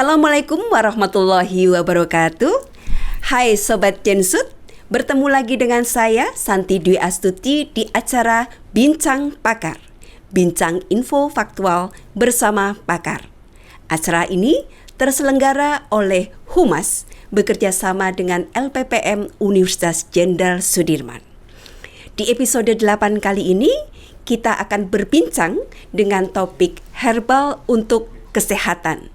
Assalamualaikum warahmatullahi wabarakatuh. Hai Sobat Jensut, bertemu lagi dengan saya Santi Dwi Astuti di acara Bincang Pakar, Bincang Info Faktual bersama Pakar. Acara ini terselenggara oleh Humas bekerja sama dengan LPPM Universitas Jenderal Sudirman. Di episode 8 kali ini kita akan berbincang dengan topik herbal untuk kesehatan.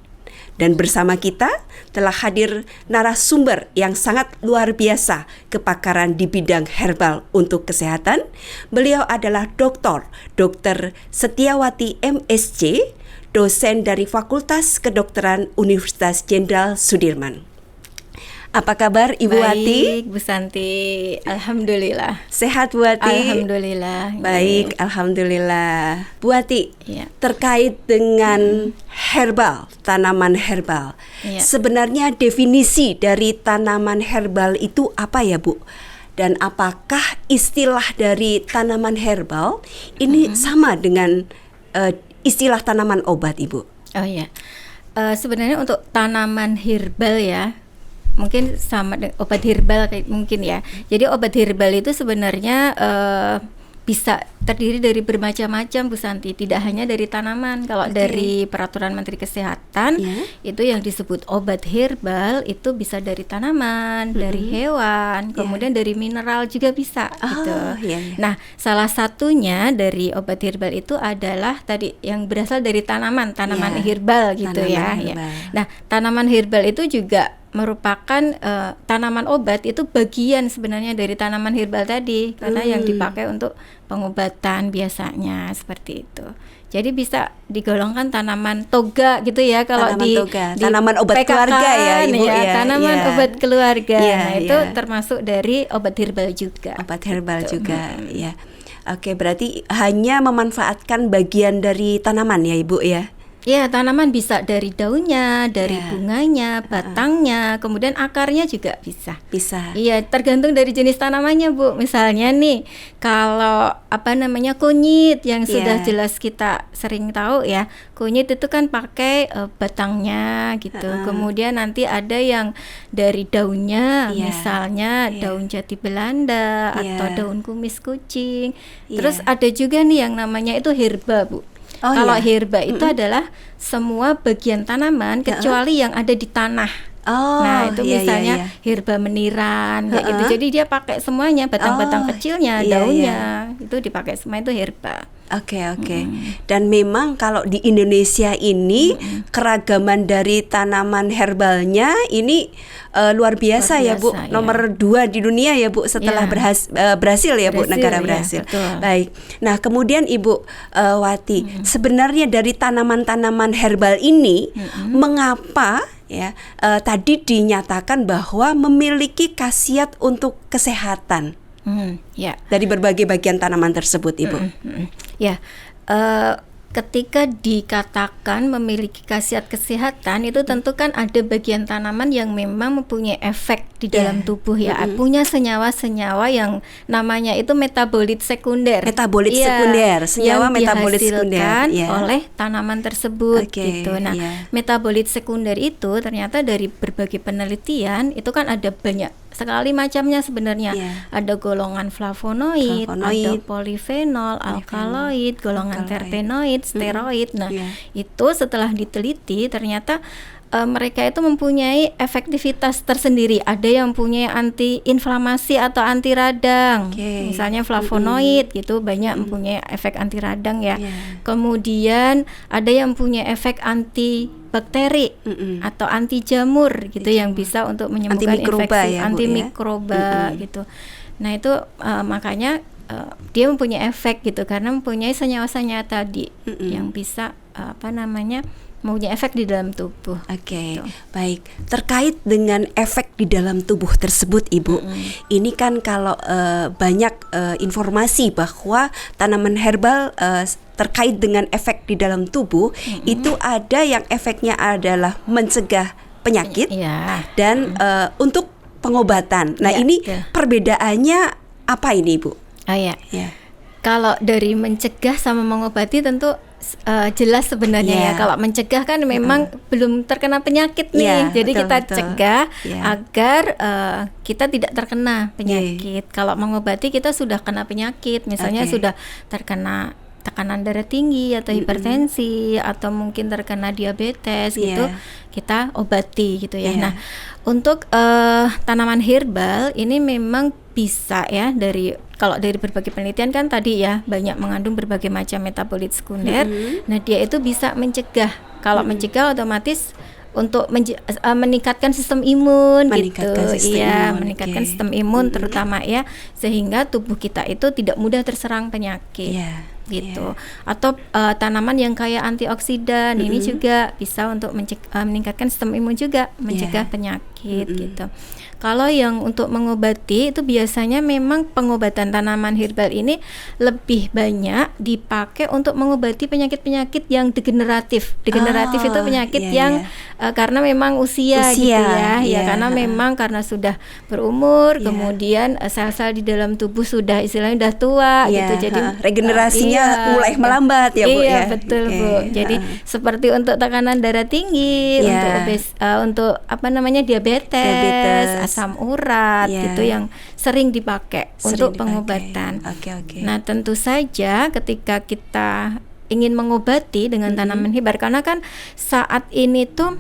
Dan bersama kita telah hadir narasumber yang sangat luar biasa kepakaran di bidang herbal untuk kesehatan. Beliau adalah Dr. Setiawati MSc, dosen dari Fakultas Kedokteran Universitas Jenderal Sudirman. Apa kabar Ibu Wati? Baik, Bu Santi. Alhamdulillah. Sehat Bu Wati? Alhamdulillah. Baik, alhamdulillah. Bu Wati, ya. Terkait dengan herbal, tanaman herbal. Ya. Sebenarnya definisi dari tanaman herbal itu apa ya, Bu? Dan apakah istilah dari tanaman herbal ini sama dengan istilah tanaman obat, Ibu? Oh ya. Sebenarnya untuk tanaman herbal ya, mungkin sama dengan obat herbal kayak mungkin ya. Jadi obat herbal itu sebenarnya bisa terdiri dari bermacam-macam Bu Santi, tidak hanya dari tanaman. Kalau dari Peraturan Menteri Kesehatan itu yang disebut obat herbal itu bisa dari tanaman, dari hewan, kemudian dari mineral juga bisa gitu. Nah, salah satunya dari obat herbal itu adalah tadi yang berasal dari tanaman herbal gitu ya. Nah, tanaman herbal itu juga merupakan tanaman obat, itu bagian sebenarnya dari tanaman herbal tadi, karena yang dipakai untuk pengobatan biasanya seperti itu. Jadi bisa digolongkan tanaman toga gitu ya, kalau di tanaman obat PKK, keluarga ya Ibu ya. Tanaman obat keluarga. Itu termasuk dari obat herbal juga. Obat herbal juga ya. Oke, berarti hanya memanfaatkan bagian dari tanaman ya Ibu ya. Ya, tanaman bisa dari daunnya, dari bunganya, batangnya, kemudian akarnya juga bisa. Iya, tergantung dari jenis tanamannya, Bu. Misalnya nih, kalau kunyit yang sudah jelas kita sering tahu ya. Kunyit itu kan pakai batangnya gitu. Kemudian nanti ada yang dari daunnya, misalnya daun jati Belanda atau daun kumis kucing. Terus ada juga nih yang namanya itu herba, Bu. Kalau herba itu adalah semua bagian tanaman kecuali yang ada di tanah. Nah itu misalnya herba meniran kayak gitu. Jadi dia pakai semuanya, batang-batang kecilnya, daunnya itu dipakai semua, itu herba. Oke. Dan memang kalau di Indonesia ini keragaman dari tanaman herbalnya ini luar biasa ya Bu. Nomor 2 di dunia ya Bu, setelah Brasil ya Bu, negara Brasil. Baik. Nah kemudian Ibu Wati, sebenarnya dari tanaman-tanaman herbal ini mengapa tadi dinyatakan bahwa memiliki khasiat untuk kesehatan? Dari berbagai bagian tanaman tersebut, Ibu. Ketika dikatakan memiliki khasiat kesehatan, itu tentu kan ada bagian tanaman yang memang mempunyai efek di dalam tubuh ya. Punya senyawa-senyawa yang namanya itu metabolit sekunder. Senyawa metabolit sekunder oleh tanaman tersebut gitu. Nah, metabolit sekunder itu ternyata dari berbagai penelitian itu kan ada banyak sekali macamnya sebenarnya. Ada golongan flavonoid, ada polifenol, alkaloid, golongan terpenoid, steroid. Nah, itu setelah diteliti ternyata mereka itu mempunyai efektivitas tersendiri. Ada yang punya anti-inflamasi atau anti radang. Misalnya flavonoid gitu banyak mempunyai efek anti radang ya. Kemudian ada yang punya efek anti bakteri atau anti jamur gitu yang bisa untuk menyembuhkan infeksi, antimikroba gitu. Nah itu makanya dia mempunyai efek gitu karena mempunyai senyawa-senyawa tadi yang bisa mempunyai efek di dalam tubuh. Baik. Terkait dengan efek di dalam tubuh tersebut, Ibu, ini kan kalau banyak informasi bahwa tanaman herbal terkait dengan efek di dalam tubuh itu ada yang efeknya adalah mencegah penyakit dan untuk pengobatan. Nah, ini perbedaannya apa ini, Ibu? Kalau dari mencegah sama mengobati tentu jelas sebenarnya ya. Kalau mencegah kan memang belum terkena penyakit nih, jadi kita cegah agar kita tidak terkena penyakit. Kalau mengobati kita sudah kena penyakit, misalnya sudah terkena tekanan darah tinggi atau hipertensi atau mungkin terkena diabetes gitu, kita obati gitu ya. Nah, untuk tanaman herbal ini memang bisa ya, kalau dari berbagai penelitian kan tadi ya banyak mengandung berbagai macam metabolit sekunder. Nah, dia itu bisa mencegah. Kalau mencegah otomatis untuk meningkatkan sistem imun meningkatkan sistem imun terutama ya, sehingga tubuh kita itu tidak mudah terserang penyakit. Gitu. Atau tanaman yang kaya antioksidan ini juga bisa untuk meningkatkan sistem imun juga, mencegah penyakit gitu. Kalau yang untuk mengobati itu biasanya memang pengobatan tanaman herbal ini lebih banyak dipakai untuk mengobati penyakit-penyakit yang degeneratif. Degeneratif itu penyakit yang karena memang usia gitu ya, karena memang karena sudah berumur, kemudian sel-sel di dalam tubuh sudah istilahnya udah tua gitu. Jadi regenerasinya mulai melambat ya Bu ya. Iya, betul Bu. Jadi seperti untuk tekanan darah tinggi, untuk diabetes, asam urat gitu yang sering dipakai untuk pengobatan. Nah, tentu saja ketika kita ingin mengobati dengan tanaman herbal, karena kan saat ini tuh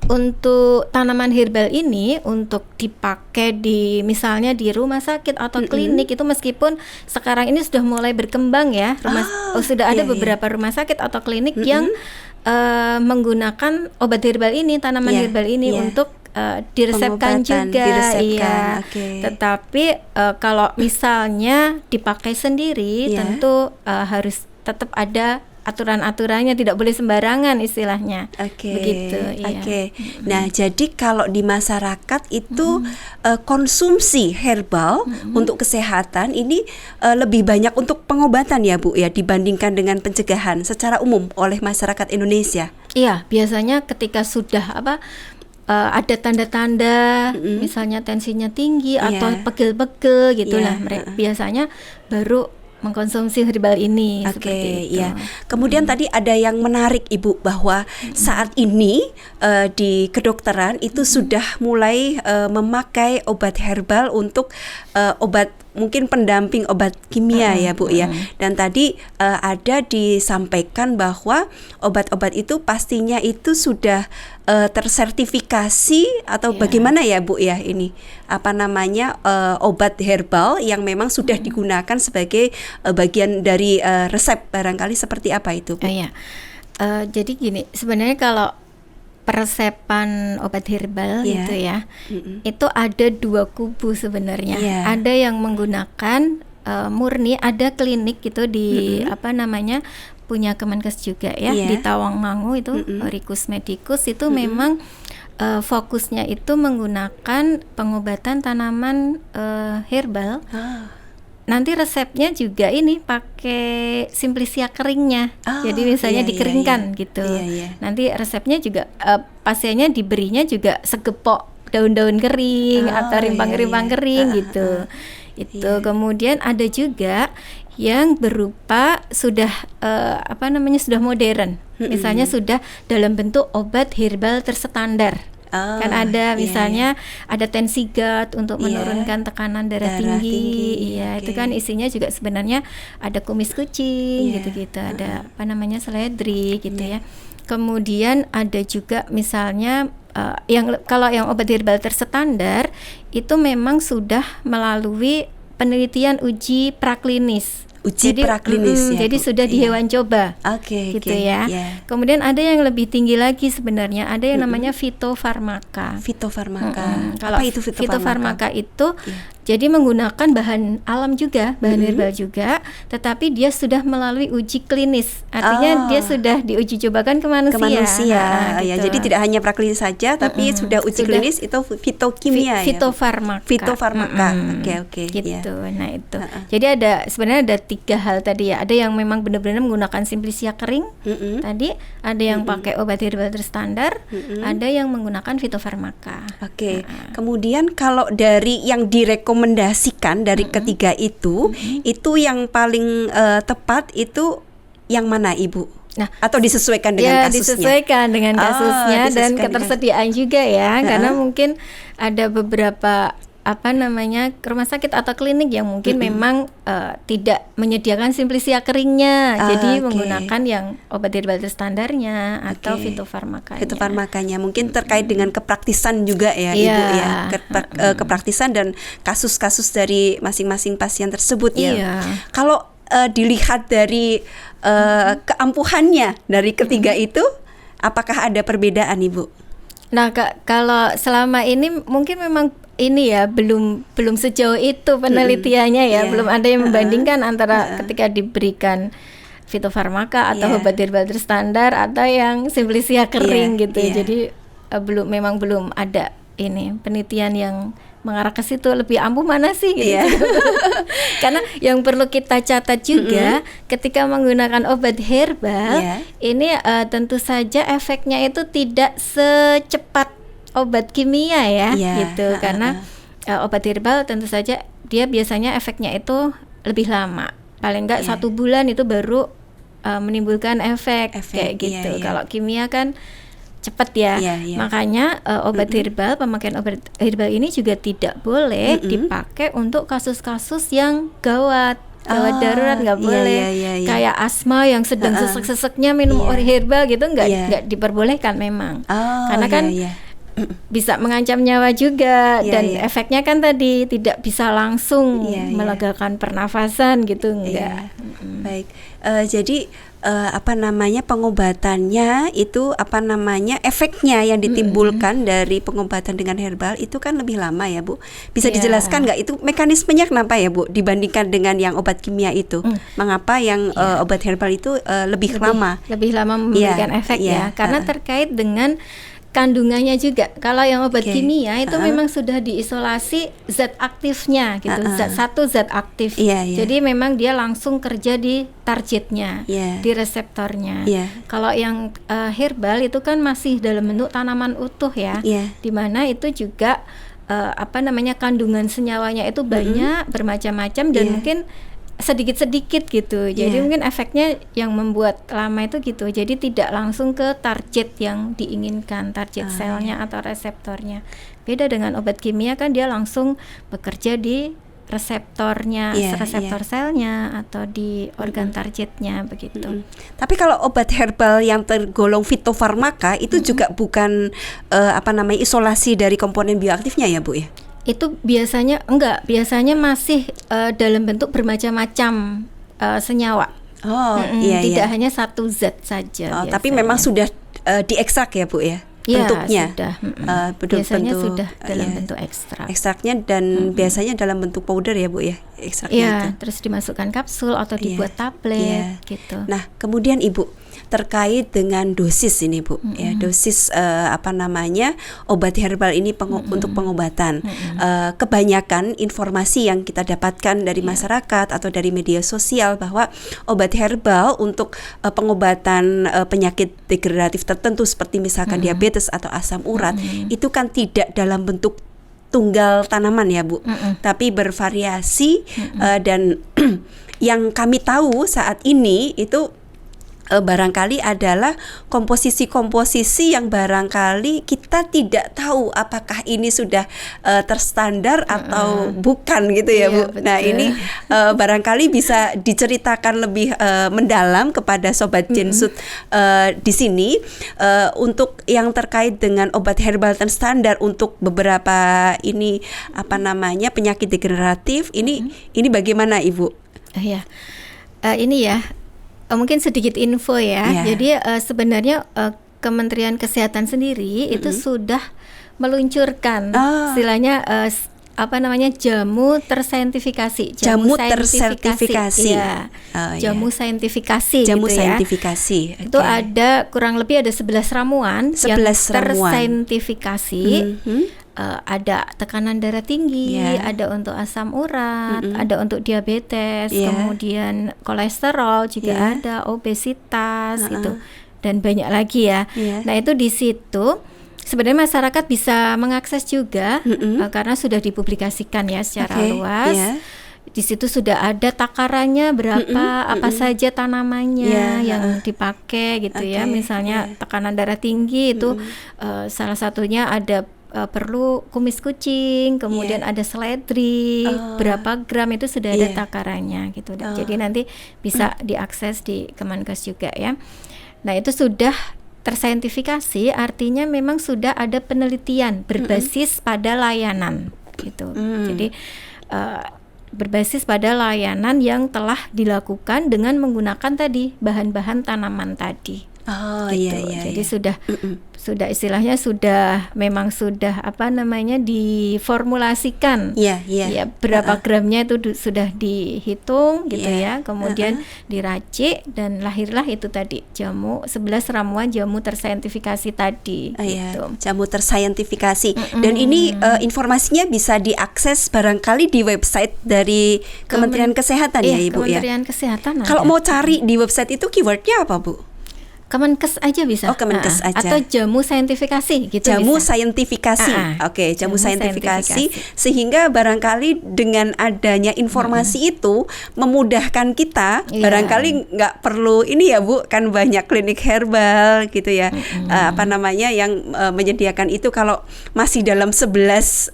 untuk tanaman herbal ini untuk dipakai misalnya di rumah sakit atau klinik itu, meskipun sekarang ini sudah mulai berkembang ya, sudah ada beberapa rumah sakit atau klinik yang menggunakan obat herbal ini, tanaman herbal ini untuk diresepkan juga, Tetapi kalau misalnya dipakai sendiri, tentu harus tetap ada aturan-aturannya, tidak boleh sembarangan istilahnya. Begitu. Nah, jadi kalau di masyarakat itu konsumsi herbal untuk kesehatan ini lebih banyak untuk pengobatan ya Bu ya, dibandingkan dengan pencegahan secara umum oleh masyarakat Indonesia. Iya, biasanya ketika sudah ada tanda-tanda misalnya tensinya tinggi atau pegel-pegel gitulah, mereka biasanya baru mengkonsumsi herbal ini seperti itu. Kemudian tadi ada yang menarik Ibu, bahwa saat ini di kedokteran itu sudah mulai memakai obat herbal untuk obat mungkin pendamping obat kimia ya Bu ya. Dan tadi ada disampaikan bahwa obat-obat itu pastinya itu sudah tersertifikasi atau bagaimana ya Bu ya, ini obat herbal yang memang sudah digunakan sebagai bagian dari resep, barangkali seperti apa itu Bu? Jadi gini, sebenarnya kalau peresepan obat herbal gitu ya, itu ada dua kubu sebenarnya. Ada yang menggunakan murni, ada klinik gitu di punya Kemenkes juga ya, di Tawangmangu itu Ricus Medicus itu memang fokusnya itu menggunakan pengobatan tanaman herbal. Nanti resepnya juga ini pakai Simplicia keringnya. Jadi misalnya dikeringkan gitu. Nanti resepnya juga pasiennya diberinya juga segepok daun-daun kering atau rimpang-rimpang kering gitu. Kemudian ada juga yang berupa sudah sudah modern. Misalnya sudah dalam bentuk obat herbal terstandar. Kan ada misalnya ada Tensigat untuk menurunkan tekanan darah tinggi. Itu kan isinya juga sebenarnya ada kumis kucing gitu-gitu, ada seledri gitu ya. Kemudian ada juga misalnya kalau yang obat herbal terstandar itu memang sudah melalui penelitian uji praklinis. Jadi sudah di hewan coba, gitu ya. Kemudian ada yang lebih tinggi lagi sebenarnya, ada yang namanya fitofarmaka. Kalau itu fitofarmaka itu jadi menggunakan bahan alam juga, bahan herbal juga, tetapi dia sudah melalui uji klinis. Artinya dia sudah diuji cobakan ke manusia. Gitu. Jadi tidak hanya praklinis saja, tapi sudah uji klinis itu fitokimia fitofarmaka. Gitu. Nah itu. Jadi sebenarnya ada 3 hal tadi ya. Ada yang memang benar-benar menggunakan Simplicia kering tadi, ada yang pakai obat herbal terstandar, ada yang menggunakan fitofarmaka. Kemudian kalau dari yang direkomendasikan dari ketiga itu yang paling tepat itu yang mana Ibu? Nah, atau disesuaikan dengan kasusnya? Disesuaikan dengan kasusnya dan ketersediaan juga ya, karena mungkin ada beberapa rumah sakit atau klinik yang mungkin memang tidak menyediakan simplisia keringnya, jadi menggunakan yang obat herbal standarnya atau fitofarmakanya. Fitofarmakanya mungkin terkait dengan kepraktisan juga ya, Ibu ya, kepraktisan dan kasus-kasus dari masing-masing pasien tersebut ya. Kalau dilihat dari keampuhannya dari ketiga itu, apakah ada perbedaan Ibu? Nah, kalau selama ini mungkin memang ini ya belum sejauh itu penelitiannya ya, belum ada yang membandingkan antara ketika diberikan fitofarmaka atau obat herbal standar atau yang simplisia kering gitu. Jadi belum ada ini penelitian yang mengarah ke situ, lebih ampuh mana sih gitu. Karena yang perlu kita catat juga ketika menggunakan obat herbal ini tentu saja efeknya itu tidak secepat obat kimia ya, gitu. Karena obat herbal tentu saja dia biasanya efeknya itu lebih lama, paling enggak 1 bulan itu baru menimbulkan efek kayak gitu. Kalau kimia kan cepat ya. Makanya obat herbal, pemakaian obat herbal ini juga tidak boleh dipakai untuk kasus-kasus yang gawat darurat, nggak boleh. Kayak asma yang sedang sesek-seseknya minum obat herbal gitu nggak diperbolehkan memang. Karena kan bisa mengancam nyawa juga dan efeknya kan tadi tidak bisa langsung melegakan pernafasan gitu, enggak. Baik, jadi pengobatannya itu efeknya yang ditimbulkan dari pengobatan dengan herbal itu kan lebih lama ya Bu. Bisa dijelaskan nggak itu mekanismenya kenapa ya Bu dibandingkan dengan yang obat kimia itu? Mengapa yang obat herbal itu lebih lama memberikan efek ya? Karena terkait dengan kandungannya juga. Kalau yang obat kimia itu memang sudah diisolasi zat aktifnya gitu, zat aktif. Jadi memang dia langsung kerja di targetnya, di reseptornya. Kalau yang herbal itu kan masih dalam bentuk tanaman utuh ya, di mana itu juga kandungan senyawanya itu banyak, bermacam-macam dan mungkin sedikit-sedikit gitu. Jadi mungkin efeknya yang membuat lama itu gitu. Jadi tidak langsung ke target yang diinginkan, target selnya atau reseptornya. Beda dengan obat kimia kan dia langsung bekerja di reseptornya, reseptor selnya atau di organ targetnya begitu. Tapi kalau obat herbal yang tergolong fitofarmaka itu juga bukan isolasi dari komponen bioaktifnya ya Bu ya? Itu biasanya masih dalam bentuk bermacam-macam senyawa. Tidak hanya satu zat saja. Tapi memang sudah diekstrak ya Bu ya? Bentuknya sudah. Biasanya sudah dalam bentuk ekstrak. Ekstraknya dan biasanya dalam bentuk powder ya Bu ya? Ekstraknya itu. Terus dimasukkan kapsul atau dibuat tablet gitu. Nah, kemudian Ibu terkait dengan dosis ini Bu ya, dosis obat herbal ini untuk pengobatan. Kebanyakan informasi yang kita dapatkan dari masyarakat atau dari media sosial bahwa obat herbal untuk pengobatan penyakit degeneratif tertentu seperti misalkan diabetes atau asam urat itu kan tidak dalam bentuk tunggal tanaman ya Bu, tapi bervariasi dan yang kami tahu saat ini itu barangkali adalah komposisi-komposisi yang barangkali kita tidak tahu apakah ini sudah terstandar atau bukan gitu ya Bu. Betul. Nah ini barangkali bisa diceritakan lebih mendalam kepada Sobat Jensut di sini untuk yang terkait dengan obat herbal terstandar untuk beberapa ini penyakit degeneratif ini bagaimana Ibu? Ini ya. Mungkin sedikit info ya. Jadi sebenarnya Kementerian Kesehatan sendiri itu sudah meluncurkan istilahnya jamu tersaintifikasi. Jamu tersertifikasi. Jamu saintifikasi. Jamu gitu saintifikasi. Ya. Itu ada kurang lebih ada 11 ramuan yang tersaintifikasi. Ada tekanan darah tinggi, ada untuk asam urat, ada untuk diabetes, kemudian kolesterol juga ada, obesitas itu dan banyak lagi ya. Nah itu di situ sebenarnya masyarakat bisa mengakses juga karena sudah dipublikasikan ya secara luas. Di situ sudah ada takarannya berapa, apa saja tanamannya yang dipakai gitu ya. Misalnya tekanan darah tinggi itu salah satunya ada perlu kumis kucing, kemudian ada seledri, berapa gram itu sudah ada takarannya gitu. Jadi nanti bisa diakses di Kemenkes juga ya. Nah itu sudah tersaintifikasi, artinya memang sudah ada penelitian berbasis pada layanan gitu. Jadi berbasis pada layanan yang telah dilakukan dengan menggunakan tadi bahan-bahan tanaman tadi. Gitu. Jadi sudah istilahnya memang sudah diformulasikan ya berapa gramnya itu sudah dihitung gitu ya, kemudian diracik dan lahirlah itu tadi 11 ramuan jamu tersaintifikasi tadi gitu. Jamu tersaintifikasi dan ini informasinya bisa diakses barangkali di website dari Kementerian Kesehatan ya Ibu ya. Kementerian Kesehatan. Kalau mau cari di website itu keywordnya apa Bu? Kemenkes aja bisa. Kemenkes aja. Atau jamu saintifikasi gitu. Jamu bisa. saintifikasi. Jamu saintifikasi sehingga barangkali dengan adanya informasi itu memudahkan kita. Barangkali nggak perlu ini ya Bu, kan banyak klinik herbal gitu ya. Yang menyediakan itu kalau masih dalam 11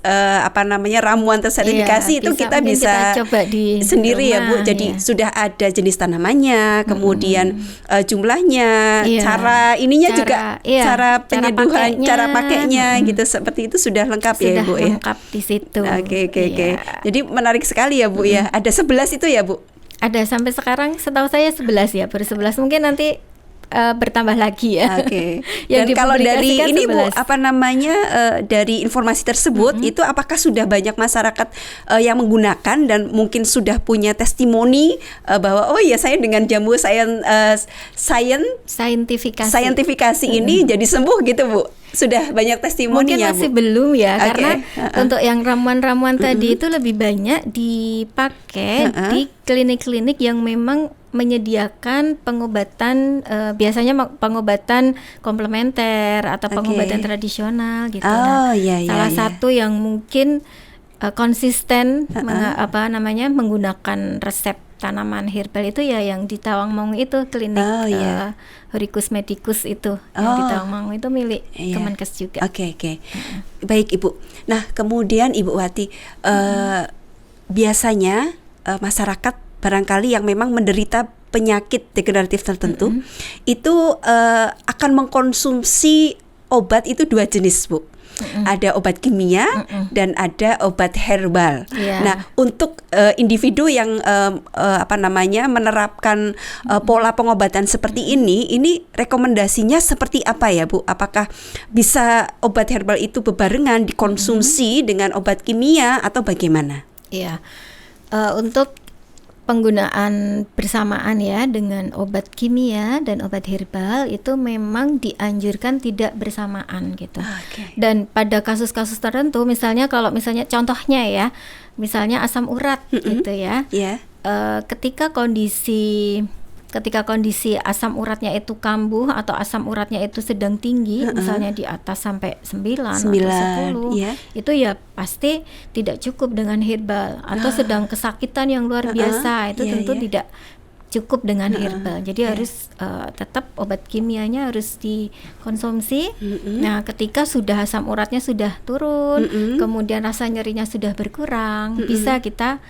ramuan tersertifikasi itu kita bisa coba di sendiri rumah, ya Bu. Jadi sudah ada jenis tanamannya, kemudian jumlahnya, cara ininya juga, cara penyeduhan, cara pakainya gitu, seperti itu sudah lengkap ya Bu ya. Lengkap di situ. Oke. Jadi menarik sekali ya Bu ya. Ada 11 itu ya Bu? Ada sampai sekarang setahu saya 11 ya, baru 11 mungkin nanti bertambah lagi ya. Dan kalau dari ini 11. Bu, dari informasi tersebut itu apakah sudah banyak masyarakat yang menggunakan dan mungkin sudah punya testimoni bahwa saya dengan jamu saintifikasi ini jadi sembuh gitu Bu? Sudah banyak testimoninya. Mungkin masih belum ya, karena untuk yang ramuan-ramuan tadi itu lebih banyak dipakai di klinik-klinik yang memang menyediakan pengobatan, biasanya pengobatan komplementer atau pengobatan tradisional gitu. Salah satu yang mungkin konsisten menggunakan resep tanaman herbal itu ya yang di Tawangmangu itu, klinik Horicus Medicus itu yang di Tawangmangu itu milik Kemenkes juga. Baik Ibu. Nah kemudian Ibu Wati, biasanya masyarakat barangkali yang memang menderita penyakit degeneratif tertentu itu akan mengkonsumsi obat itu 2 jenis Bu. Ada obat kimia dan ada obat herbal. Nah, untuk individu yang menerapkan pola pengobatan seperti ini rekomendasinya seperti apa ya Bu? Apakah bisa obat herbal itu bebarengan dikonsumsi dengan obat kimia atau bagaimana? Untuk penggunaan bersamaan ya dengan obat kimia dan obat herbal itu memang dianjurkan tidak bersamaan gitu. Dan pada kasus-kasus tertentu, misalnya contohnya ya, misalnya asam urat gitu ya. Ketika kondisi asam uratnya itu kambuh atau asam uratnya itu sedang tinggi, misalnya di atas sampai 9 atau 10, itu ya pasti tidak cukup dengan herbal, atau sedang kesakitan yang luar biasa, itu tentu tidak cukup dengan herbal. Jadi harus tetap obat kimianya harus dikonsumsi. Nah, ketika sudah asam uratnya sudah turun, kemudian rasa nyerinya sudah berkurang, bisa kita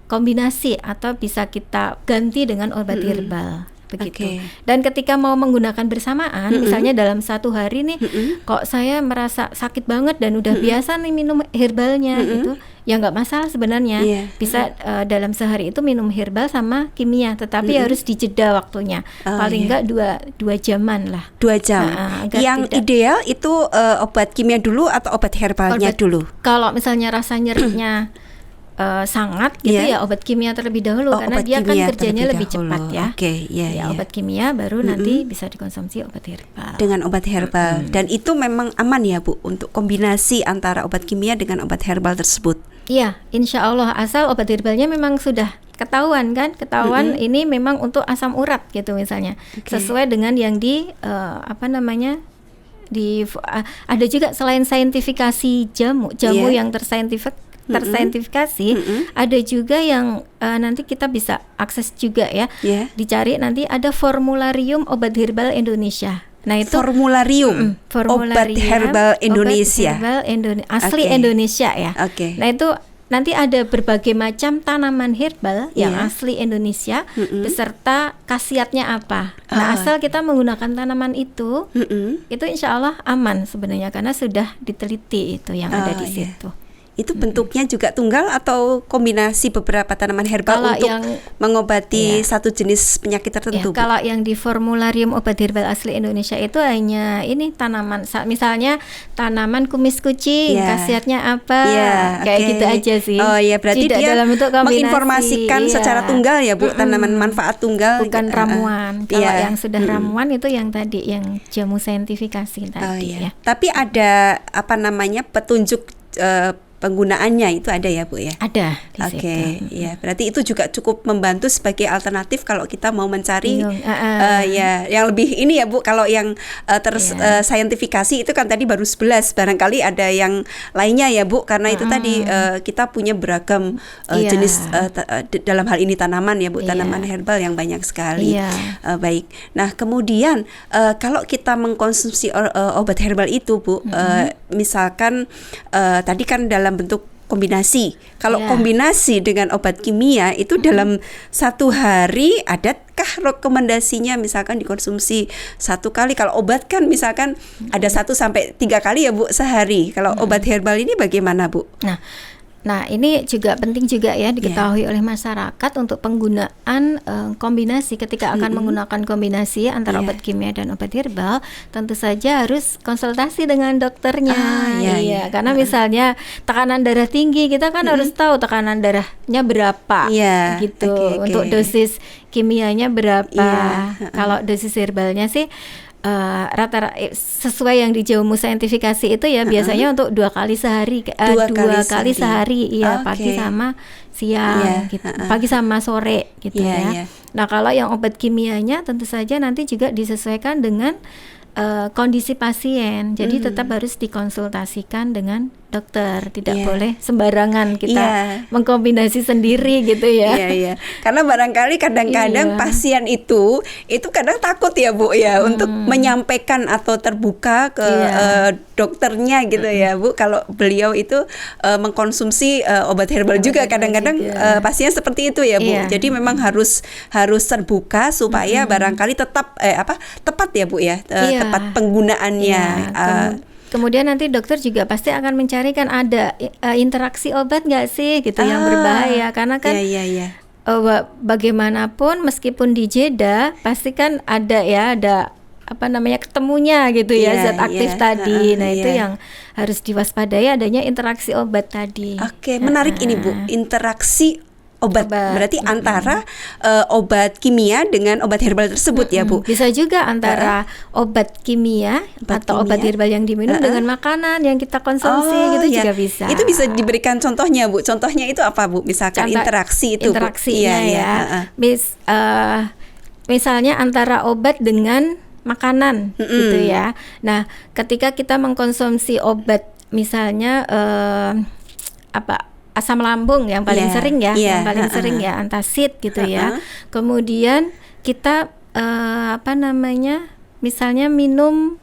kombinasi atau bisa kita ganti dengan obat herbal begitu. Dan ketika mau menggunakan bersamaan, misalnya dalam 1 hari nih, kok saya merasa sakit banget dan udah biasa nih minum herbalnya gitu, ya nggak masalah sebenarnya. Bisa dalam sehari itu minum herbal sama kimia, tetapi harus dijeda waktunya, paling nggak 2 jaman lah. 2 jam. Yang ideal itu obat kimia dulu atau obat herbalnya dulu? Kalau misalnya rasa nyerinya sangat gitu ya obat kimia terlebih dahulu, karena dia kan kerjanya lebih cepat ya. Obat kimia baru nanti bisa dikonsumsi obat herbal. Dengan obat herbal. Dan itu memang aman ya Bu untuk kombinasi antara obat kimia dengan obat herbal tersebut. Iya, insya Allah, asal obat herbalnya memang sudah ketahuan ini memang untuk asam urat gitu misalnya, sesuai dengan yang ada juga selain saintifikasi jamu yang tersertifikasi, ada juga yang nanti kita bisa akses juga ya. Dicari nanti ada formularium obat herbal Indonesia. Nah itu formularium obat herbal Indonesia, asli Indonesia ya. Nah itu nanti ada berbagai macam tanaman herbal yang asli Indonesia beserta khasiatnya apa. Nah asal kita menggunakan tanaman itu insya Allah aman sebenarnya karena sudah diteliti itu yang ada di situ. Itu bentuknya juga tunggal atau kombinasi beberapa tanaman herbal kalau untuk mengobati satu jenis penyakit tertentu? Kalau yang di formularium obat herbal asli Indonesia itu hanya ini tanaman, misalnya tanaman kumis kucing, khasiatnya apa, kayak gitu aja sih. Oh ya, berarti tidak dia dalam bentuk menginformasikan secara tunggal ya Bu, tanaman manfaat tunggal. Bukan ramuan. Kalau yang sudah ramuan itu yang tadi, yang jamu saintifikasi tadi ya. Tapi ada petunjuk penggunaannya itu ada ya Bu ya? Ada di situ. Ya, berarti itu juga cukup membantu sebagai alternatif kalau kita mau mencari yang lebih ini ya Bu. Kalau yang saintifikasi itu kan tadi baru 11, barangkali ada yang lainnya ya Bu, karena itu tadi kita punya beragam jenis dalam hal ini tanaman ya Bu, tanaman herbal yang banyak sekali. Baik. Nah, kemudian kalau kita mengkonsumsi obat herbal itu Bu, misalkan tadi kan dalam bentuk kombinasi. Kalau kombinasi dengan obat kimia itu dalam satu hari adatkah rekomendasinya misalkan dikonsumsi 1 kali? Kalau obat kan misalkan ada 1 sampai 3 kali ya Bu sehari. Kalau obat herbal ini bagaimana Bu? Nah ini juga penting juga ya diketahui oleh masyarakat untuk penggunaan kombinasi. Ketika akan menggunakan kombinasi antara obat kimia dan obat herbal, tentu saja harus konsultasi dengan dokternya. Karena misalnya tekanan darah tinggi, kita kan harus tahu tekanan darahnya berapa, gitu. Untuk dosis kimianya berapa. Kalau dosis herbalnya sih rata-rata sesuai yang di jamu saintifikasi itu ya biasanya untuk 2 kali sehari, 2 kali sehari, pagi sama siang, gitu. Pagi sama sore gitu ya. Nah kalau yang obat kimianya tentu saja nanti juga disesuaikan dengan kondisi pasien, jadi tetap harus dikonsultasikan dengan dokter, tidak boleh sembarangan kita mengkombinasi sendiri gitu ya. Karena barangkali kadang-kadang pasien itu kadang takut ya Bu ya untuk menyampaikan atau terbuka ke dokternya gitu ya Bu. Kalau beliau itu mengkonsumsi obat herbal juga kadang-kadang pasien seperti itu ya Bu. Jadi memang harus terbuka supaya barangkali tetap tepat ya Bu ya, tepat penggunaannya. Kemudian nanti dokter juga pasti akan mencarikan ada interaksi obat nggak sih gitu yang berbahaya, karena kan bagaimanapun meskipun di jeda pasti kan ada ketemunya gitu zat aktif tadi. Nah itu yang harus diwaspadai, adanya interaksi obat tadi. Menarik ini Bu, interaksi obat. Berarti antara obat kimia dengan obat herbal tersebut ya Bu. Bisa juga antara obat kimia atau obat herbal yang diminum dengan makanan yang kita konsumsi juga bisa. Itu bisa diberikan contohnya Bu. Contohnya itu apa Bu? Misalkan interaksi itu. Interaksinya misalnya antara obat dengan makanan gitu ya. Nah, ketika kita mengkonsumsi obat misalnya asam lambung yang paling sering yang paling sering antacid gitu ya. Kemudian kita misalnya minum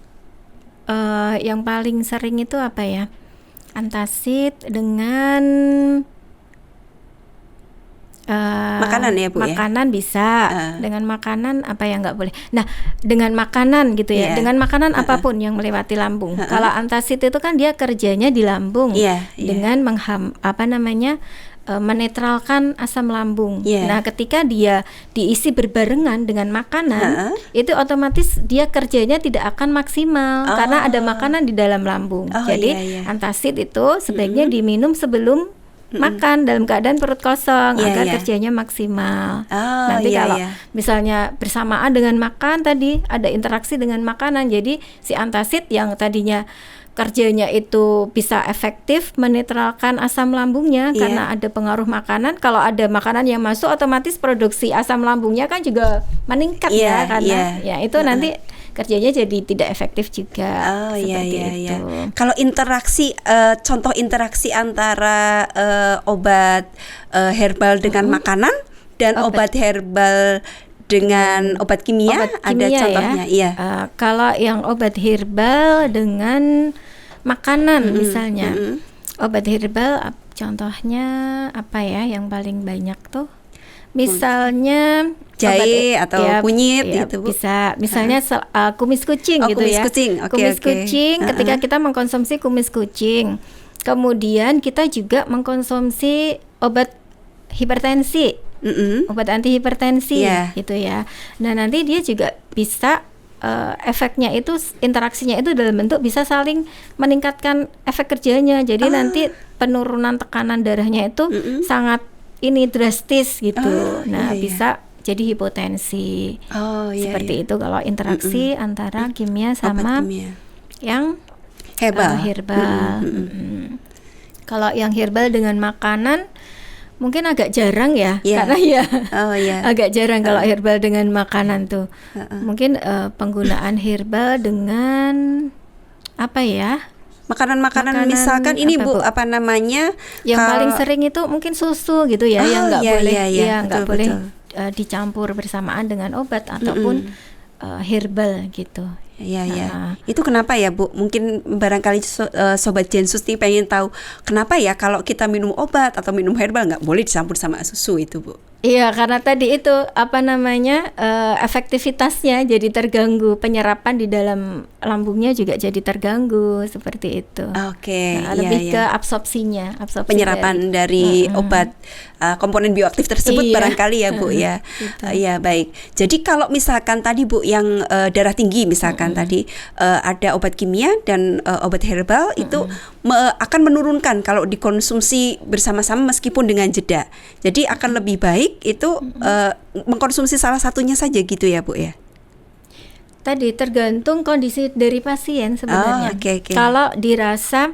yang paling sering itu antacid dengan makanan ya Bu makanan bisa dengan makanan apa yang nggak boleh. Nah dengan makanan gitu ya, dengan makanan apapun yang melewati lambung. Kalau antacid itu kan dia kerjanya di lambung dengan menetralkan asam lambung. Nah ketika dia diisi berbarengan dengan makanan, itu otomatis dia kerjanya tidak akan maksimal karena ada makanan di dalam lambung. Jadi antacid itu sebaiknya diminum sebelum makan dalam keadaan perut kosong agar kerjanya maksimal. Nanti kalau misalnya bersamaan dengan makan tadi ada interaksi dengan makanan, jadi si antacid yang tadinya kerjanya itu bisa efektif menetralkan asam lambungnya karena ada pengaruh makanan. Kalau ada makanan yang masuk, otomatis produksi asam lambungnya kan juga meningkat karena itu nanti kerjanya jadi tidak efektif juga. Seperti itu. Kalau interaksi, contoh interaksi antara obat herbal dengan makanan dan obat herbal dengan obat kimia, ada contohnya ya. Kalau yang obat herbal dengan makanan misalnya, obat herbal contohnya apa ya yang paling banyak tuh? Misalnya jahe atau kunyit gitu, Bu. Bisa, misalnya kumis kucing gitu kumis ya. Kucing. Kumis kucing, ketika kita mengkonsumsi kumis kucing, kemudian kita juga mengkonsumsi obat hipertensi, obat antihipertensi gitu ya. Nah, nanti dia juga bisa efeknya itu, interaksinya itu dalam bentuk bisa saling meningkatkan efek kerjanya. Jadi nanti penurunan tekanan darahnya itu sangat drastis gitu. Bisa jadi hipotensi. Seperti itu kalau interaksi antara kimia sama yang herbal. Kalau yang herbal dengan makanan mungkin agak jarang ya, karena agak jarang kalau herbal dengan makanan tuh. Mungkin penggunaan herbal dengan apa ya? Makanan misalkan ini Bu, apa namanya? Yang paling sering itu mungkin susu gitu ya, yang nggak boleh, nggak boleh dicampur bersamaan dengan obat ataupun herbal gitu. Itu kenapa ya Bu? Mungkin barangkali Sobat Jensus nih pengen tahu kenapa ya kalau kita minum obat atau minum herbal nggak boleh dicampur sama susu itu, Bu? Iya, karena tadi itu efektivitasnya jadi terganggu, penyerapan di dalam lambungnya juga jadi terganggu seperti itu. Lebih ke absorpsinya, penyerapan dari obat komponen bioaktif tersebut barangkali ya Bu ya. Iya, baik. Jadi kalau misalkan tadi Bu yang darah tinggi misalkan tadi ada obat kimia dan obat herbal itu akan menurunkan kalau dikonsumsi bersama-sama meskipun dengan jeda. Jadi akan lebih baik itu mengkonsumsi salah satunya saja gitu ya Bu ya. Tadi tergantung kondisi dari pasien sebenarnya. Kalau dirasa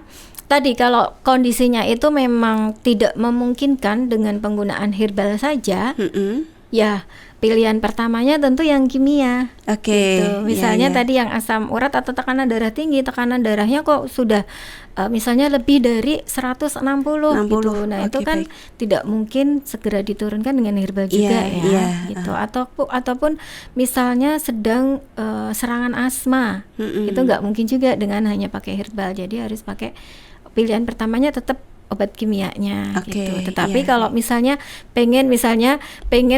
tadi kalau kondisinya itu memang tidak memungkinkan dengan penggunaan herbal saja, ya pilihan pertamanya tentu yang kimia. Gitu. Misalnya tadi yang asam urat atau tekanan darah tinggi, tekanan darahnya kok sudah misalnya lebih dari 160 gitu. Nah, itu kan tidak mungkin segera diturunkan dengan herbal juga gitu. Ataupun misalnya sedang serangan asma. Itu nggak mungkin juga dengan hanya pakai herbal. Jadi harus pakai pilihan pertamanya tetap obat kimianya gitu. Tetapi kalau misalnya pengen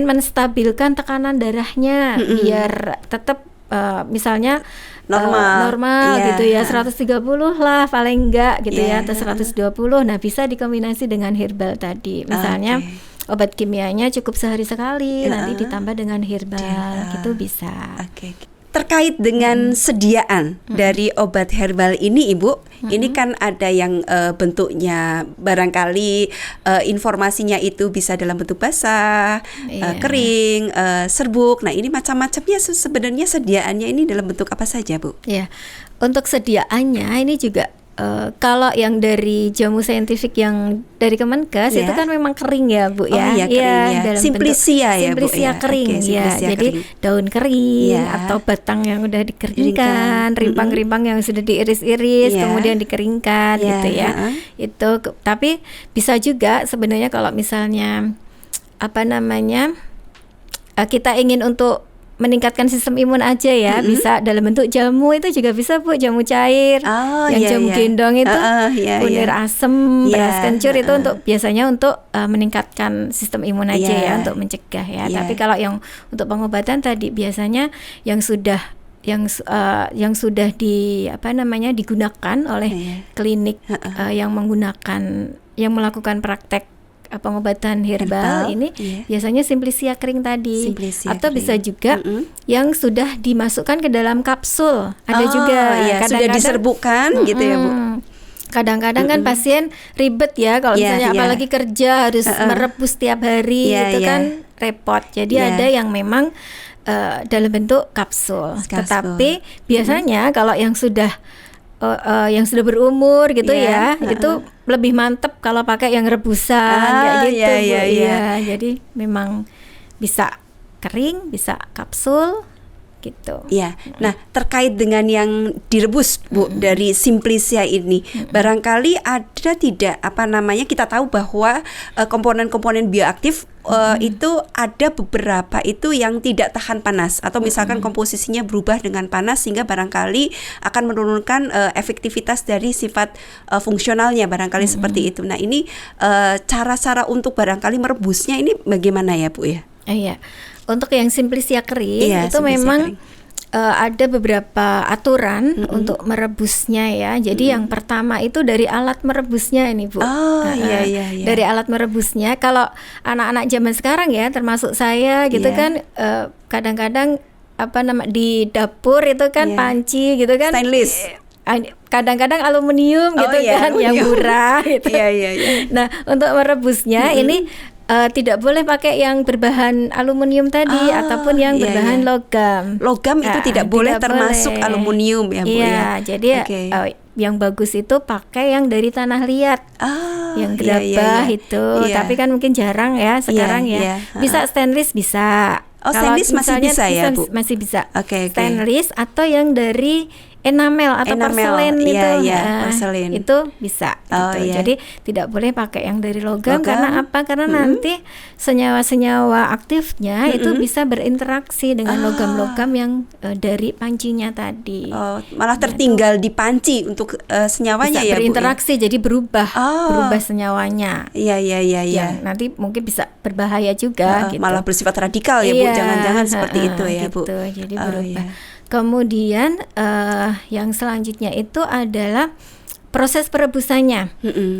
menstabilkan tekanan darahnya biar tetap misalnya normal gitu ya, 130 lah paling enggak gitu ya, atau 120. Nah, bisa dikombinasi dengan herbal tadi. Misalnya obat kimianya cukup sehari sekali, nanti ditambah dengan herbal gitu bisa. Terkait dengan sediaan dari obat herbal ini Ibu, ini kan ada yang bentuknya barangkali informasinya itu bisa dalam bentuk basah, kering, serbuk. Nah, ini macam-macamnya sebenarnya sediaannya ini dalam bentuk apa saja Bu? Ya, untuk sediaannya ini juga kalau yang dari jamu saintifik yang dari Kemenkes itu kan memang kering ya Bu ya. Dalam Simplisia ya Bu ya. Kering jadi daun kering atau batang yang udah dikeringkan, rimpang-rimpang yang sudah diiris-iris kemudian dikeringkan gitu ya. Itu tapi bisa juga sebenarnya kalau misalnya kita ingin untuk meningkatkan sistem imun aja ya, bisa dalam bentuk jamu itu juga bisa Bu, jamu cair, jamu gendong itu, kunir asem, beras kencur itu biasanya untuk meningkatkan sistem imun aja ya, untuk mencegah ya. Tapi kalau yang untuk pengobatan tadi biasanya yang sudah digunakan oleh klinik yang melakukan praktek pengobatan herbal ini biasanya Simplisia kering tadi, atau bisa juga yang sudah dimasukkan ke dalam kapsul, ada juga sudah diserbukkan gitu ya Bu. Kadang-kadang kan pasien ribet ya kalau misalnya apalagi kerja harus merebus tiap hari, itu kan repot. Jadi ada yang memang dalam bentuk kapsul. Tetapi biasanya kalau yang sudah berumur gitu itu lebih mantep kalau pakai yang rebusan kayak gitu Bu. Jadi memang bisa kering, bisa kapsul, gitu. Ya, nah terkait dengan yang direbus Bu dari Simplicia ini, barangkali ada tidak kita tahu bahwa komponen-komponen bioaktif itu ada beberapa itu yang tidak tahan panas atau misalkan komposisinya berubah dengan panas sehingga barangkali akan menurunkan efektivitas dari sifat fungsionalnya barangkali seperti itu. Nah ini cara-cara untuk barangkali merebusnya ini bagaimana ya Bu ya? Iya. Untuk yang Simplicia kering itu memang ada beberapa aturan untuk merebusnya ya. Jadi yang pertama itu dari alat merebusnya ini Bu. Iya. Dari alat merebusnya. Kalau anak-anak zaman sekarang ya, termasuk saya gitu kan, kadang-kadang di dapur itu kan panci gitu kan. Stainless. Kadang-kadang aluminium gitu kan, yang murah gitu. Nah untuk merebusnya ini tidak boleh pakai yang berbahan aluminium tadi ataupun yang berbahan logam. Logam itu tidak boleh termasuk aluminium ya Bu ya. Jadi yang bagus itu pakai yang dari tanah liat, yang gerabah itu. Tapi kan mungkin jarang ya sekarang ya. Bisa stainless bisa. Stainless masih bisa ya Bu? Masih bisa. Stainless atau yang dari enamel atau porselen porselen. Itu bisa gitu. Jadi tidak boleh pakai yang dari logam. Karena apa? Karena nanti senyawa-senyawa aktifnya itu bisa berinteraksi dengan logam-logam yang dari pancinya tadi. Malah tertinggal di panci untuk senyawanya bisa ya berinteraksi, Bu ya? jadi berubah senyawanya. Iya. Nanti mungkin bisa berbahaya juga gitu. Malah bersifat radikal ya Bu, jangan-jangan seperti itu ya gitu, Bu. Jadi berubah. Kemudian yang selanjutnya itu adalah proses perebusannya.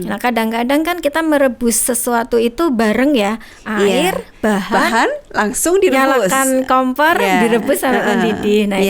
Nah kadang-kadang kan kita merebus sesuatu itu bareng ya, air, bahan langsung direbus. Nyalakan kompor, direbus sampai mendidih. Nah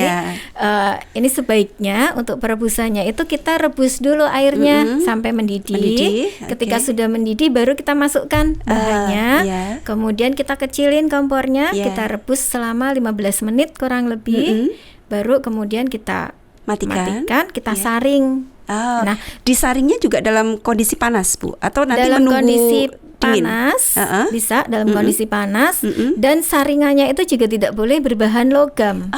ini sebaiknya untuk perebusannya itu kita rebus dulu airnya sampai mendidih. Ketika sudah mendidih baru kita masukkan bahannya. Kemudian kita kecilin kompornya, kita rebus selama 15 menit kurang lebih. Baru kemudian kita matikan, kita saring. Nah, disaringnya juga dalam kondisi panas Bu? Atau nanti dalam menunggu kondisi dingin? Panas, bisa dalam kondisi panas. Dan saringannya itu juga tidak boleh berbahan logam.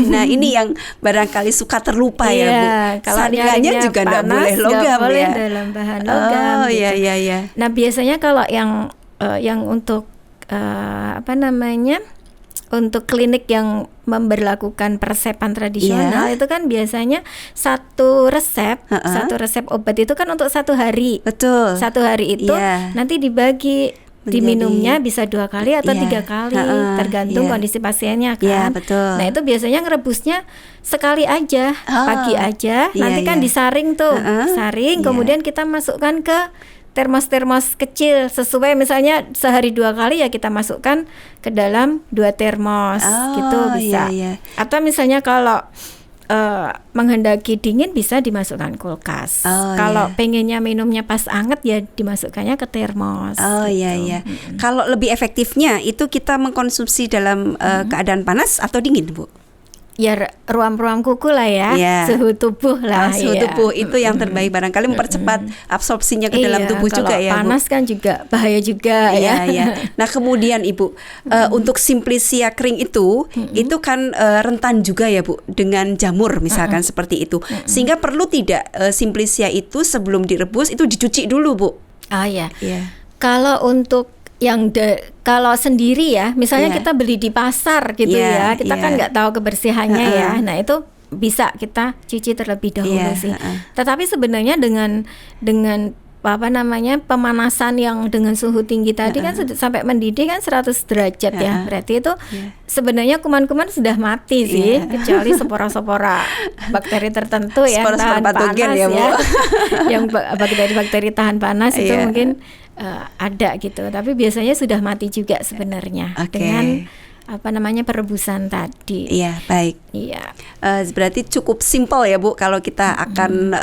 Nah ini yang barangkali suka terlupa ya Bu. Saringannya juga tidak boleh logam boleh dalam bahan logam. Iya. Nah biasanya kalau yang untuk untuk klinik yang memberlakukan peresepan tradisional itu kan biasanya satu resep obat itu kan untuk 1 hari. Betul. 1 hari itu nanti dibagi diminumnya bisa 2 kali atau 3 kali tergantung kondisi pasiennya kan. Betul. Nah itu biasanya ngerebusnya sekali aja, pagi aja. Nanti kan disaring tuh, saring. Kemudian kita masukkan ke termos kecil sesuai, misalnya sehari 2 kali ya kita masukkan ke dalam 2 termos gitu bisa. Atau misalnya kalau menghendaki dingin bisa dimasukkan kulkas. Kalau pengennya minumnya pas anget ya dimasukkannya ke termos. Kalau lebih efektifnya itu kita mengkonsumsi dalam keadaan panas atau dingin Bu? Ya ruam-ruam kuku lah ya, suhu tubuh lah. Suhu tubuh itu yang terbaik, barangkali mempercepat absorpsinya ke dalam tubuh juga ya Bu. Panas kan juga bahaya juga ya. Nah kemudian Ibu, untuk Simplicia kering itu kan rentan juga ya Bu dengan jamur misalkan seperti itu. Sehingga perlu tidak Simplicia itu sebelum direbus itu dicuci dulu Bu? Kalau untuk kalau sendiri ya, misalnya kita beli di pasar gitu kita kan nggak tahu kebersihannya ya. Nah itu bisa kita cuci terlebih dahulu sih. Tetapi sebenarnya dengan pemanasan yang dengan suhu tinggi tadi kan sampai mendidih kan 100 derajat ya. Berarti itu sebenarnya kuman-kuman sudah mati sih, kecuali spora-spora bakteri tertentu yang tahan panas ya. Yang bakteri-bakteri tahan panas itu mungkin ada gitu. Tapi biasanya sudah mati juga sebenarnya dengan perebusan tadi. Baik. Berarti cukup simpel ya Bu kalau kita akan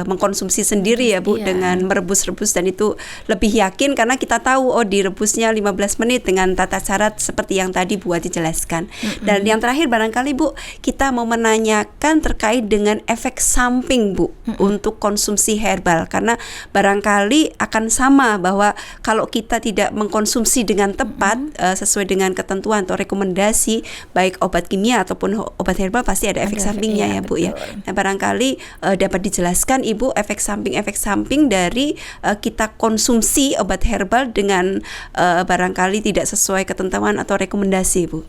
mengkonsumsi sendiri ya Bu dengan merebus-rebus, dan itu lebih yakin karena kita tahu direbusnya 15 menit dengan tata cara seperti yang tadi Bu Wati jelaskan. Dan yang terakhir barangkali Bu, kita mau menanyakan terkait dengan efek samping Bu untuk konsumsi herbal, karena barangkali akan sama bahwa kalau kita tidak mengkonsumsi dengan tepat sesuai dengan ketentuan atau rekomendasi baik obat kimia ataupun obat herbal pasti ada efek sampingnya ya Bu ya. Nah, barangkali dapat dijelaskan Ibu efek samping dari kita konsumsi obat herbal dengan barangkali tidak sesuai ketentuan atau rekomendasi Bu.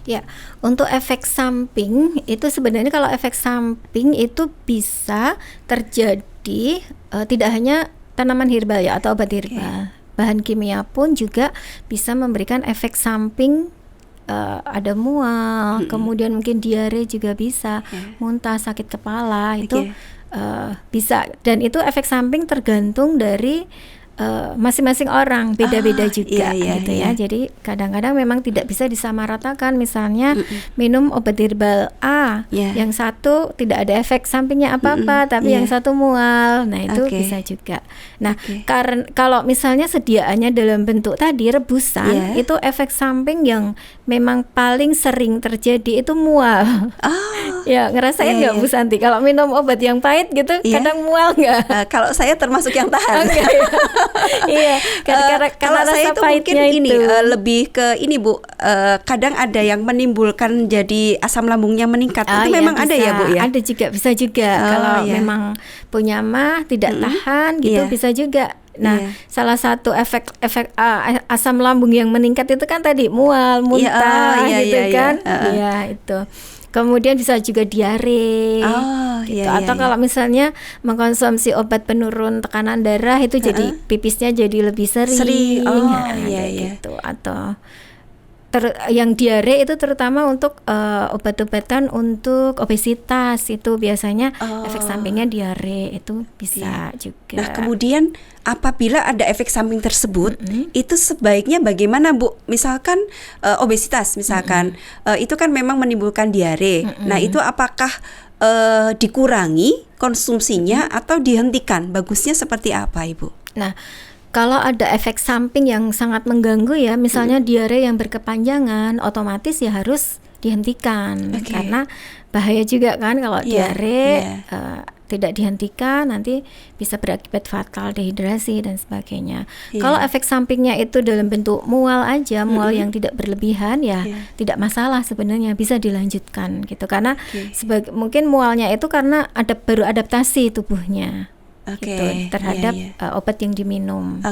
Ya, untuk efek samping itu sebenarnya kalau efek samping itu bisa terjadi tidak hanya tanaman herbal ya atau obat herbal. Bahan kimia pun juga bisa memberikan efek samping, ada mual, kemudian mungkin diare juga bisa, muntah, sakit kepala itu bisa, dan itu efek samping tergantung dari masing-masing orang, beda-beda juga gitu ya. Jadi kadang-kadang memang tidak bisa disamaratakan. Misalnya minum obat herbal A, yang satu tidak ada efek sampingnya apa-apa, tapi yang satu mual. Nah itu bisa juga. Nah karena kalau misalnya sediaannya dalam bentuk tadi rebusan, itu efek samping yang memang paling sering terjadi itu mual. Ya ngerasain nggak Bu Santi? Kalau minum obat yang pahit gitu, kadang mual nggak? Kalau saya termasuk yang tahan. Iya, kalau saya itu mungkin ini lebih ke ini Bu, kadang ada yang menimbulkan jadi asam lambungnya meningkat. Itu memang bisa. Ada ya Bu ya? Ada juga, bisa juga. Kalau memang punya mah tidak tahan gitu bisa juga. Nah, salah satu efek asam lambung yang meningkat itu kan tadi mual, muntah gitu kan. Iya, itu. Kemudian bisa juga diare, gitu. Atau kalau misalnya mengkonsumsi obat penurun tekanan darah itu jadi pipisnya jadi lebih sering. Gitu. Atau yang diare itu terutama untuk obat-obatan untuk obesitas, itu biasanya efek sampingnya diare, itu bisa juga. Nah kemudian apabila ada efek samping tersebut, itu sebaiknya bagaimana Bu? Misalkan obesitas misalkan, itu kan memang menimbulkan diare. Nah itu apakah dikurangi konsumsinya atau dihentikan? Bagusnya seperti apa Ibu? Nah kalau ada efek samping yang sangat mengganggu ya, misalnya diare yang berkepanjangan, otomatis ya harus dihentikan. Karena bahaya juga kan kalau diare tidak dihentikan, nanti bisa berakibat fatal, dehidrasi dan sebagainya. Kalau efek sampingnya itu dalam bentuk mual aja, mual yang tidak berlebihan ya tidak masalah sebenarnya, bisa dilanjutkan gitu. Karena mungkin mualnya itu karena baru adaptasi tubuhnya. Gitu, terhadap obat yang diminum.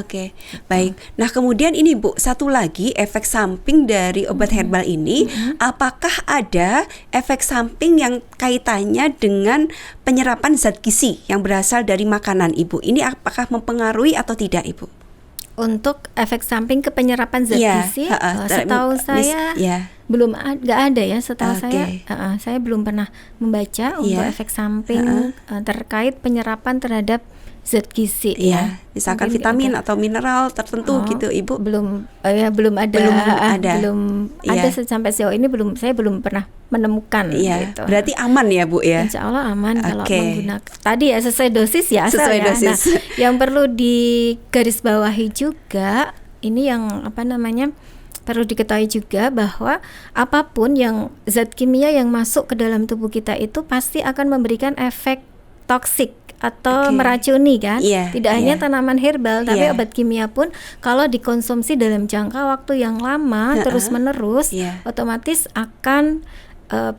Baik. Nah kemudian ini Bu, satu lagi efek samping dari obat herbal ini, apakah ada efek samping yang kaitannya dengan penyerapan zat gizi yang berasal dari makanan Ibu? Ini apakah mempengaruhi atau tidak Ibu? Untuk efek samping ke penyerapan zat gizi, setahu saya belum nggak ada ya, setahu saya belum pernah membaca untuk efek samping terkait penyerapan terhadap zat gizi misalkan mungkin vitamin atau mineral tertentu gitu Ibu. Belum ada sampai sejauh ini saya belum pernah menemukan gitu. Berarti aman ya Bu ya? Insya Allah aman kalau menggunakan tadi ya sesuai dosis ya, sesuai dosis. Nah, yang perlu digarisbawahi juga ini yang perlu diketahui juga bahwa apapun yang zat kimia yang masuk ke dalam tubuh kita itu pasti akan memberikan efek toksik atau meracuni kan. Tidak hanya tanaman herbal, tapi obat kimia pun kalau dikonsumsi dalam jangka waktu yang lama terus menerus, otomatis akan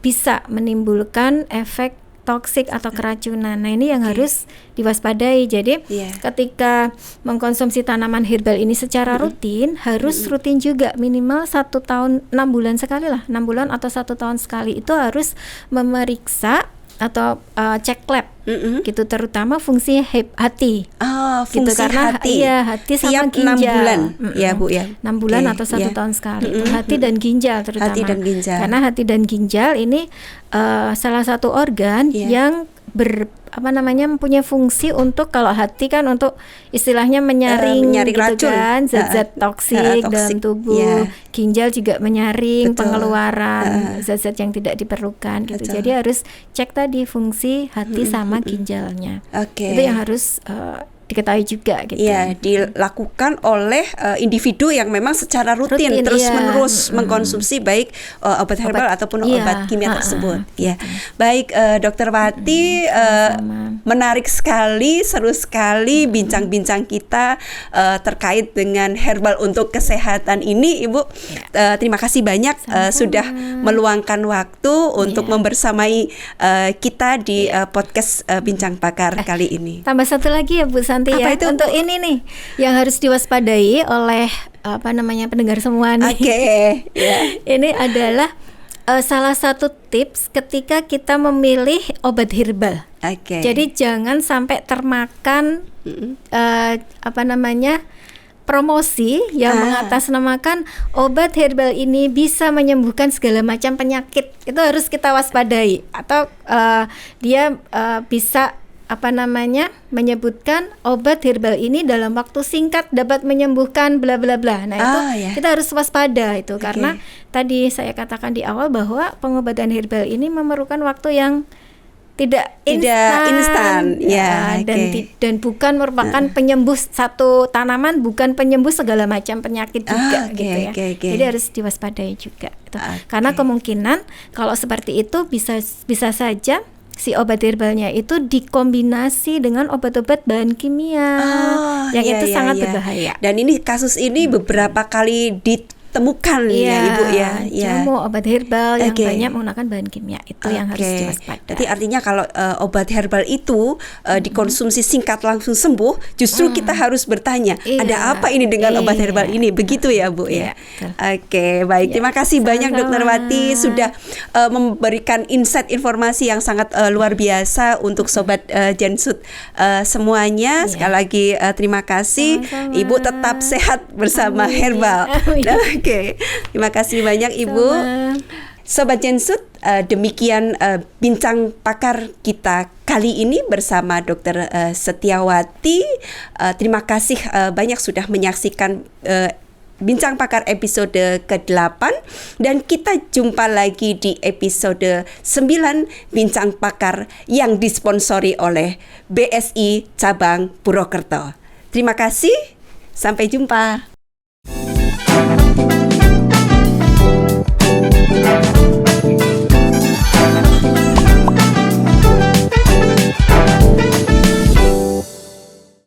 bisa menimbulkan efek toksik atau keracunan. Nah ini yang harus diwaspadai. Jadi ketika mengkonsumsi tanaman herbal ini secara rutin, harus rutin juga, minimal 1 tahun 6 bulan sekali lah, 6 bulan atau 1 tahun sekali itu harus memeriksa atau cek lab gitu, terutama fungsi hati. Fungsi gitu, karena hati sama ginjal 6 bulan ya Bu ya. 6 bulan atau 1 tahun sekali. Itu hati dan ginjal terutama. Hati dan ginjal. Karena hati dan ginjal ini salah satu organ yang mempunyai fungsi untuk, kalau hati kan untuk istilahnya menyaring gitu racun, kan, zat-zat toksik dalam tubuh. Ginjal juga menyaring pengeluaran zat-zat yang tidak diperlukan gitu. Jadi harus cek tadi fungsi hati sama ginjalnya. Itu yang harus diketahui juga gitu. Iya, dilakukan oleh individu yang memang secara rutin terus-menerus mengkonsumsi baik obat herbal ataupun obat kimia tersebut. Ya. Baik, Dokter Wati, menarik sekali, seru sekali bincang-bincang kita terkait dengan herbal untuk kesehatan ini, Ibu. Terima kasih banyak sudah meluangkan waktu untuk membersamai kita di podcast Bincang Pakar kali ini. Tambah satu lagi ya Bu Santi. Apa ya itu? Untuk ini nih yang harus diwaspadai oleh pendengar semua nih. Ini adalah salah satu tips ketika kita memilih obat herbal. Jadi jangan sampai termakan promosi yang mengatasnamakan obat herbal ini bisa menyembuhkan segala macam penyakit. Itu harus kita waspadai. Atau dia bisa menyebutkan obat herbal ini dalam waktu singkat dapat menyembuhkan bla bla bla. Nah, itu kita harus waspada itu karena tadi saya katakan di awal bahwa pengobatan herbal ini memerlukan waktu yang tidak instan dan bukan merupakan penyembuh satu tanaman, bukan penyembuh segala macam penyakit juga gitu ya. Jadi harus diwaspadai juga gitu. Karena kemungkinan kalau seperti itu bisa saja si obat herbalnya itu dikombinasi dengan obat-obat bahan kimia yang itu sangat berbahaya. Dan ini kasus ini beberapa kali ditemukan ya Ibu ya. Jamu obat herbal yang banyak menggunakan bahan kimia itu yang harus diwaspadai. Jadi artinya kalau obat herbal itu dikonsumsi singkat langsung sembuh, justru kita harus bertanya, ada apa ini dengan obat herbal ini? Begitu ya Bu ya. Baik. Terima kasih banyak Dokter Wati sudah memberikan insight informasi yang sangat luar biasa untuk Sobat Jensut semuanya. Sekali lagi terima kasih. Ibu tetap sehat bersama herbal. Terima kasih banyak Ibu. Sobat Jensut, demikian bincang pakar kita kali ini bersama Dr. Setiawati. Terima kasih banyak sudah menyaksikan Bincang Pakar episode ke-8 dan kita jumpa lagi di episode 9 Bincang Pakar yang disponsori oleh BSI Cabang Purwokerto. Terima kasih, sampai jumpa.